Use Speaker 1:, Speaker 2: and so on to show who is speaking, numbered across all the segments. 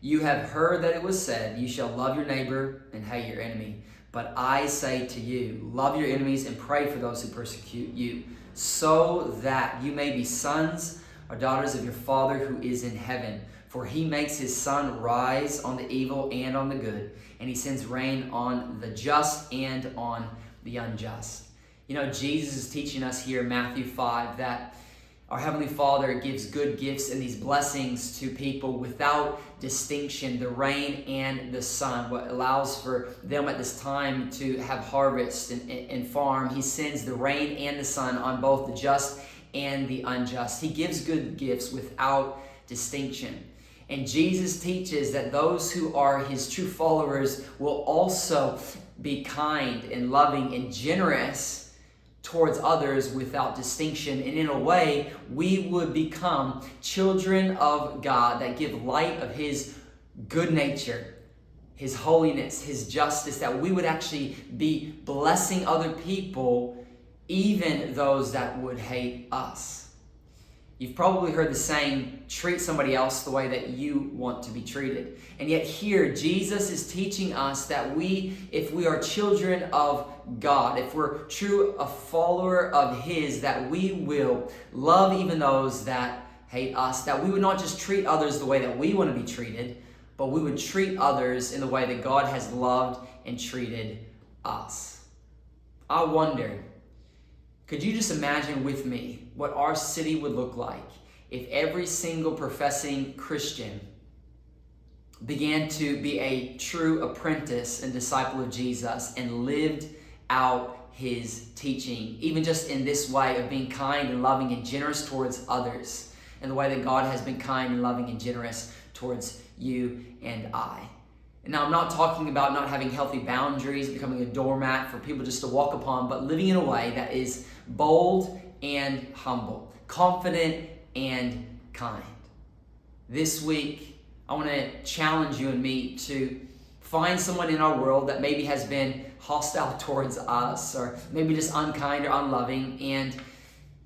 Speaker 1: You have heard that it was said, you shall love your neighbor and hate your enemy. But I say to you, love your enemies and pray for those who persecute you, so that you may be sons or daughters of your Father who is in heaven. For he makes his sun rise on the evil and on the good, and he sends rain on the just and on the unjust. You know, Jesus is teaching us here in Matthew 5 that our Heavenly Father gives good gifts and these blessings to people without distinction, the rain and the sun, what allows for them at this time to have harvest and farm. He sends the rain and the sun on both the just and the unjust. He gives good gifts without distinction. And Jesus teaches that those who are his true followers will also be kind and loving and generous towards others without distinction. And in a way, we would become children of God that give light of his good nature, his holiness, his justice, that we would actually be blessing other people, even those that would hate us. You've probably heard the saying, treat somebody else the way that you want to be treated. And yet here, Jesus is teaching us that if we are children of God, if we're a follower of his, that we will love even those that hate us, that we would not just treat others the way that we want to be treated, but we would treat others in the way that God has loved and treated us. I wonder, could you just imagine with me what our city would look like if every single professing Christian began to be a true apprentice and disciple of Jesus and lived out his teaching, even just in this way of being kind and loving and generous towards others, in the way that God has been kind and loving and generous towards you and I. And now I'm not talking about not having healthy boundaries, becoming a doormat for people just to walk upon, but living in a way that is bold and humble, confident and kind. This week, I want to challenge you and me to find someone in our world that maybe has been hostile towards us, or maybe just unkind or unloving, and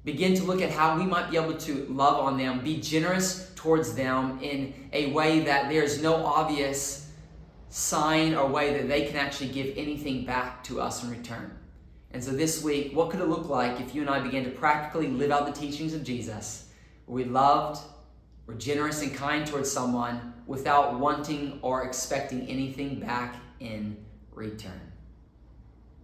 Speaker 1: begin to look at how we might be able to love on them, be generous towards them in a way that there's no obvious sign or way that they can actually give anything back to us in return. And so this week, what could it look like if you and I began to practically live out the teachings of Jesus, where we loved, were generous and kind towards someone without wanting or expecting anything back in return?